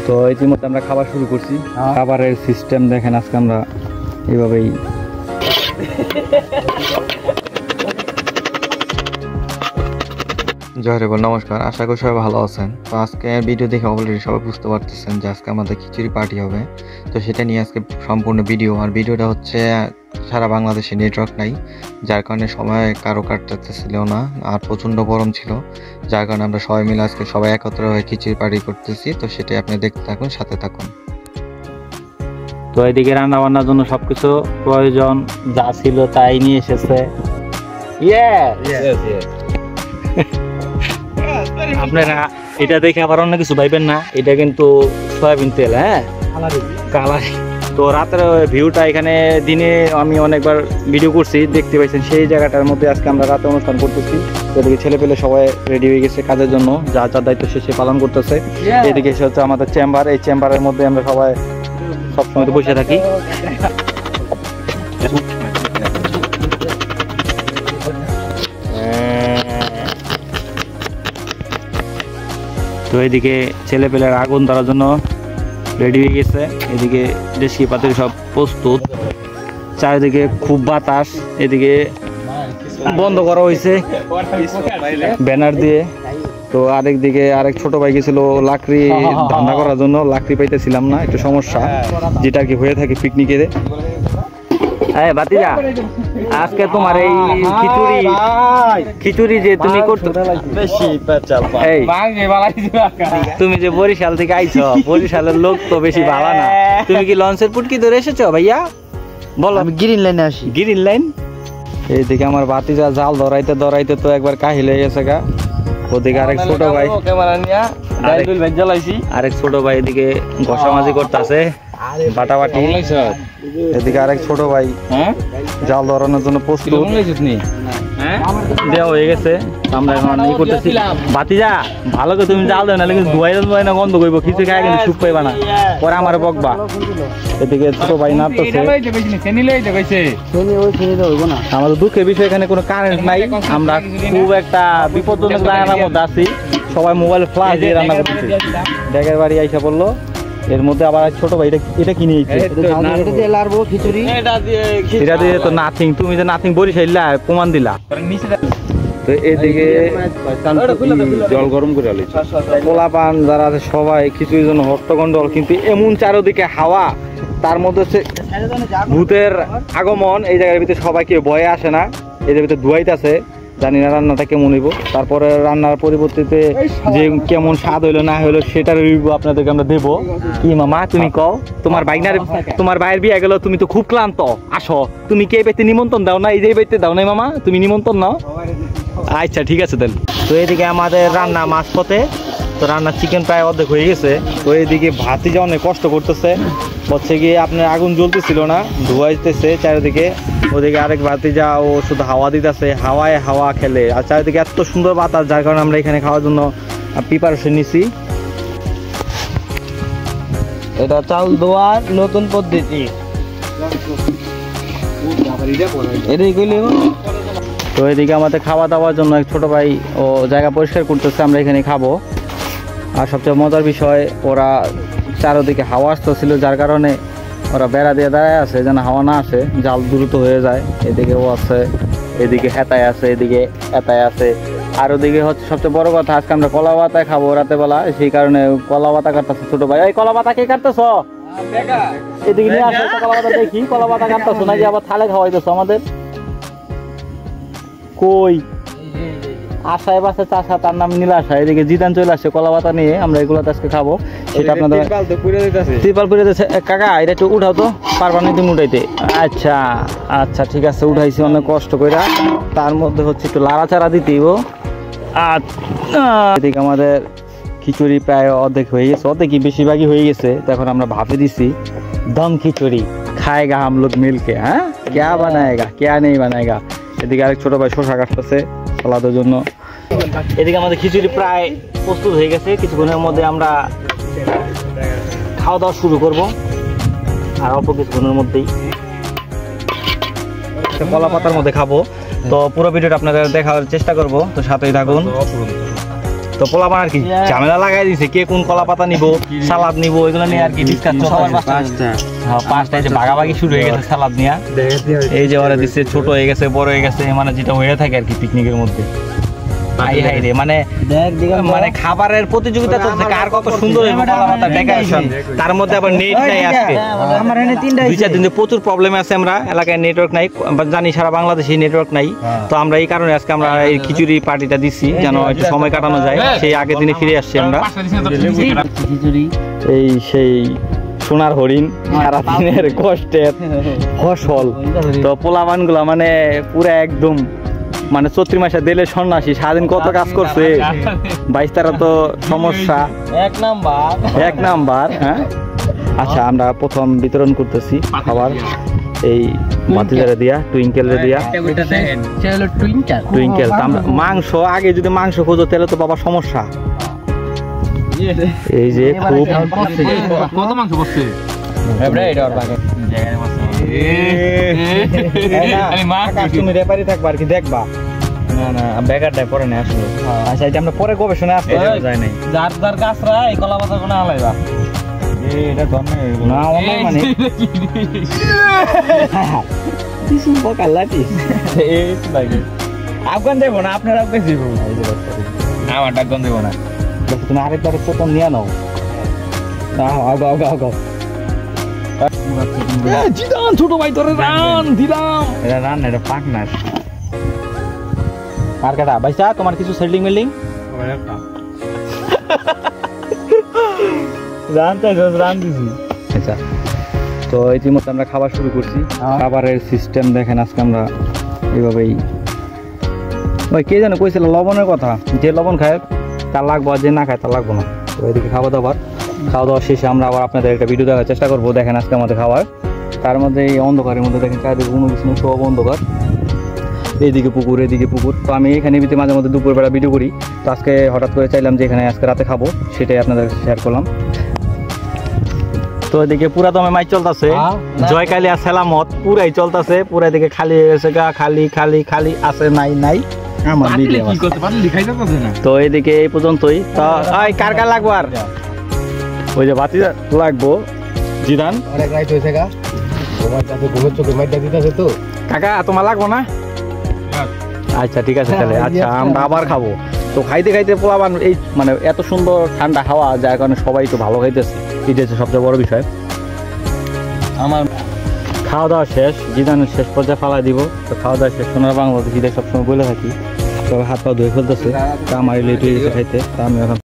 তো ইতিমধ্যে আমরা খাবার শুরু করছি। খাবারের সিস্টেম দেখেন, আজকে আমরা এইভাবেই জয় বল। নমস্কার, আশা করি সবাই ভালো আছেন। তো আজকে ভিডিও দেখে অলরেডি সবাই বুঝতে পারতেছেন যে আজকে আমাদের খিচুড়ি পার্টি হবে। তো সেটা নিয়ে আজকে সম্পূর্ণ ভিডিও। আর ভিডিওটা হচ্ছে সারা বাংলাদেশে নেটওয়ার্ক নাই, যার কারণে সময় কারো কাটতেছিল না, আর প্রচণ্ড গরম ছিল, যার কারণে আমরা সবাই মিলে আজকে সবাই একত্র হয়ে খিচুড়ি পার্টি করতেছি। তো সেটাই আপনি দেখতে থাকুন, সাথে থাকুন। তো এদিকে রান্না বান্নার জন্য সবকিছু প্রয়োজন যা ছিল তাই নিয়ে এসেছে। আপনারা এটা দেখে আবার অন্য কিছু ভাইবেন না, এটা কিন্তু সয়াবিন তেল। হ্যাঁ, কালারিং। তো রাতের ভিউটা এখানে দিনে আমি অনেকবার ভিডিও করছি, দেখতে পাইছেন। সেই জায়গাটার মধ্যে আজকে আমরা রাতে অনুষ্ঠান করতেছি। এদিকে ছেলে পেলে সবাই রেডি হয়ে গেছে কাজের জন্য, যা যার দায়িত্ব সে পালন করতেছে। এদিকে এসে হচ্ছে আমাদের চেম্বার, এই চেম্বারের মধ্যে আমরা সবাই সবসময় তো বসে থাকি। তো এদিকে ছেলে পেলের আগুন ধরার জন্য রেডি হয়ে গেছে। এদিকে দেশি পাতিল সব প্রস্তুত। চারিদিকে খুব বাতাস। এদিকে বন্ধ করা হয়েছে ব্যানার দিয়ে। তো আরেক দিকে আরেক ছোট ভাই গেছিল লাকড়ি ধান্দা করার জন্য, লাকড়ি পাইতেছিলাম না, একটু সমস্যা, যেটা আর কি হয়ে থাকে পিকনিকে। হ্যাঁ বাতিজা, আজকে তোমার এই খিচুড়ি যে তুমি তুমি যে বরিশাল থেকে আইছো, বরিশালের লোক তো বেশি ভালো না। তুমি কি লঞ্চের পুটকি ধরে এসেছো ভাইয়া? বলো। আমি গ্রিন লাইনে আসি। Green line. এইদিকে আমার বাতিজা জাল ধরাইতে ধরাইতে তো একবার কাহিল হয়ে গেছে গা। ওদিকে আরেক ছোট ভাই আরেক ছোট ভাই এদিকে ঘষামাজি করতেছে, বাটাবাটি। এদিকে আরেক ছোট ভাই জাল ধরানোর জন্য প্রস্তুত দেওয়া হয়ে গেছে। আমরা এখন ই করতেছি। বাতিজা ভালো করে তুমি জাল দেও না, কিন্তু ধোয়াই না, গন্ধ করবো, কিছু খাই কিন্তু সুখ পাইবা না, পরে আমার বকবা। এদিকে ছোট ভাই নাড়তেছে। আমাদের দুঃখের বিষয় এখানে কোনো কারেন্ট নাই, আমরা খুব একটা বিপজ্জনক জায়গার মধ্যে আছি। সবাই মোবাইল ফ্ল্যাশ দিয়ে রান্না করতেছি। ডেকের বাড়ি আইসা পড়লো। এর মধ্যে আবার ছোট ভাই এটা কিনে এটা দিয়ে তো নাথিং, তুমি যে নাথিং বরিশাইলা প্রমাণ দিলা। তো এদিকে জল গরম করে পোলাপান যারা আছে সবাই খিচুড়ির জন্য হট্টগন্ডল, কিন্তু এমন চারোদিকে হাওয়া, তার মধ্যে হচ্ছে ভূতের আগমন। এই জায়গার ভিতরে সবাই কেউ ভয়ে আসে না, এদের ভিতরে ধুয়াইতে আছে। জানি না রান্নাটা কেমন হইব, তারপরে রান্নার পরিবর্তিতে যে কেমন স্বাদ হইলো না হইলো সেটার রিভিউ আপনাদেরকে আমরা দেবো। কি মামা তুমি কও, তোমার ভাইয়ের বিয়ে গেল, তুমি তো খুব ক্লান্ত, আসো। তুমি কে বাড়িতে নিমন্ত্রণ দাও না? এই যে বাড়িতে দাও নাই মামা, তুমি নিমন্ত্রণ নাও। আচ্ছা ঠিক আছে দেন। তো এইদিকে আমাদের রান্না মাঝপথে, তো রান্নার চিকেন প্রায় অর্ধেক হয়ে গেছে। তো এইদিকে ভাতিজা অনেক কষ্ট করতেছে, হচ্ছে গিয়ে আপনার আগুন জ্বলতেছিল না, ধোয়াইতেছে চারিদিকে। ওদিকে আরেক ভাতিজা ও শুধু হাওয়া দিতেছে, হাওয়ায় হাওয়া খেলে। আর চারিদিকে এত সুন্দর বাতাস, যার কারণে আমরা এখানে খাওয়ার জন্য প্রিপারেশন নিছি। এটা চাল ধোয়ার নতুন পদ্ধতি। তো এদিকে আমাদের খাওয়া দাওয়ার জন্য এক ছোট ভাই ও জায়গা পরিষ্কার করতেছে, আমরা এখানে খাবো। আর সবচেয়ে মজার বিষয়, ওরা চারোদিকে হাওয়া আসতেছিল, যার কারণে ওরা বেড়া দিয়ে দাঁড়ায় আছে যেন হাওয়া না আসে, জাল দ্রুত হয়ে যায়। এদিকে ও আছে, এদিকে হেতায় আছে, এদিকে হেতায় আছে। আর ওদিকে হচ্ছে সবচেয়ে বড় কথা, আজকে আমরা কলা পাতা খাবো রাতে বেলা, সেই কারণে কলা পাতা কাটতেছে ছোট ভাই। এই কলা পাতা কে কাটতেছ? এদিকে নিয়ে আসো কলা পাতা, দেখি কলা পাতা কাটতেছো নাকি আবার থালে খাওয়াইতেছো আমাদের? কই আশায় বাসে চাষা, তার নাম নীলাশা। এদিকে জিদান চলে আসছে কলা পাতা নিয়ে, আমরা এগুলো আজকে খাবো। সেটা আপনাদের ত্রিপাল পুড়ে দিচ্ছে। কাকা এটা একটু উঠাও তো, পারবা না তুমি উঠাইতে? আচ্ছা আচ্ছা ঠিক আছে, উঠাইছি অনেক কষ্ট করে। তার মধ্যে হচ্ছে একটু লাড়াচাড়া দিতেই। এদিকে আমাদের খিচুড়ি প্রায় অর্ধেক হয়ে গেছে, অর্ধেকই বেশিরভাগই হয়ে গেছে। তো এখন আমরা ভাপে দিছি দম খিচুড়ি, খাएगा हम लोग मिलके। হ্যাঁ, क्या बनाएगा क्या नहीं बनाएगा। এদিকে আরেক ছোট ভাই শসা কাটতেছে সালাদের জন্য। এদিকে আমাদের খিচুড়ি প্রায় প্রস্তুত হয়ে গেছে, কিছুক্ষণের মধ্যে আমরা খাওয়া দাওয়া শুরু করব। আর অল্প কিছুক্ষণের মধ্যেই কলা পাতার মধ্যে খাবো। তো পুরো ভিডিওটা আপনাদের দেখার চেষ্টা করব, তো সাথেই থাকুন। তো পোলাপান আর কি ঝামেলা লাগাই দিছে কে কোন কলা পাতা নিব সালাদ নিব এগুলো নিয়ে আর কি ডিসকাস চলছে। পাঁচটা এই যে ভাগাভাগি শুরু হয়ে গেছে সালাদ নিয়ে। এই যে ওরা দিচ্ছে ছোট হয়ে গেছে বড় হয়ে গেছে মানে যেটা হয়ে থাকে আর কি পিকনিকের মধ্যে। মানে খাবারের প্রতিযোগিতা চলছে কার কত সুন্দর ডেকোরেশন, তার মধ্যে আবার নেট নাই আজকে। দুই চার দিন প্রচুর প্রবলেম আছে, আমরা এলাকায় নেটওয়ার্ক নাই, জানি সারা বাংলাদেশে নেটওয়ার্ক নাই। তো আমরা এই কারণে আজকে আমরা এই খিচুড়ি পার্টিটা দিচ্ছি যেন একটু সময় কাটানো যায়, সেই আগের দিনে ফিরে আসছি আমরা। এই সেই সোনার হরিণ সারাদিনের কষ্টের ফসল। তো পোলাপান গুলা মানে পুরা একদম মানে চৈত্র মাসে দিলে সন্ন্যাসী, সারাদিন কত কাজ করছে। 22 তারা তো সমস্যা এক নাম্বার। হ্যাঁ আচ্ছা, আমরা প্রথম বিতরণ করতেছি খাবার এই মাতিজারে দিয়া, টুইঙ্কেলে দিয়া। টুইঙ্কেল মাংস, আগে যদি মাংস খোঁজো তাহলে তো বাবা সমস্যা। এই যে খুব কত মাংস বসছে তুমি রেপারি থাকবা আর কি দেখবা। না না বেকারটাই পরে নেই আসলে। আচ্ছা এটা আমরা পরে গবেষণা আসতে যায় নাই। যার যার গাছরা এই কলা পাতা কোনা হালাইবা এটা তো না অন্য মানে কিছু বকাল লাটি এই লাগে আফগান দেব না, আপনারা আফগান দেব আমার আফগান দেব না। তুমি আরেকবার প্রথম নিয়ে নাও। আগাও আগাও আগাও জিদান ছোট ভাই তোরে রান দিলাম। এটা রান না, এটা পাক না। আর কাটা ভাইসা তোমার কিছু সেটিং মেলিং রান দিছি। আচ্ছা তো ইতিমধ্যে আমরা খাবার শুরু করছি। খাবারের সিস্টেম দেখেন আজকে আমরা এইভাবেই। ভাই কে যেন কইছিল লবণের কথা, যে লবণ খায় তার লাগবো আর যে না খায় তার লাগবো না। তো এদিকে খাওয়া দাওয়া শেষে আমরা আবার আপনাদের একটা ভিডিও দেখার চেষ্টা করবো। দেখেন আজকে আমাদের খাবার, তার মধ্যে এই অন্ধকারের মধ্যে দেখেন চারিদিকে কোনো কিছু সব অন্ধকার, এইদিকে পুকুর এদিকে পুকুর। তো আমি এখানে মাঝে মধ্যে দুপুরবেলা ভিডিও করি। তো আজকে হঠাৎ করে চাইলাম যে এখানে আজকে রাতে খাবো, সেটাই আপনাদের শেয়ার করলাম। তো এদিকে পুরা দমে মাইক চলতেছে, জয়কালী আর সেলামত পুরাই চলতেছে। পুরা এদিকে খালি হয়ে গেছে গা, খালি খালি খালি আছে নাই নাই। তো এদিকে এই পর্যন্তই। তো কার কার লাগবো আর ওই যে বাতি লাগবো জিদান কাকা তোমার লাগবো না? আচ্ছা ঠিক আছে তাহলে। আচ্ছা আমরা আবার খাবো। তো খাইতে খাইতে পোলাপান এই মানে এত সুন্দর ঠান্ডা হাওয়া যার কারণে সবাই তো ভালো খাইতেছে, এটা হচ্ছে সবচেয়ে বড় বিষয়। আমার খাওয়া দাওয়া শেষ, জিদানের শেষ পর্যায়ে ফালাই দিব। তো খাওয়া দাওয়া শেষ, সোনার বাংলাদেশিদের সবসময় বলে থাকি তবে হাত পা ধুয়ে ফেলতেছে। তা আমার লেট হয়ে গেছে খাইতে, তা আমি এখন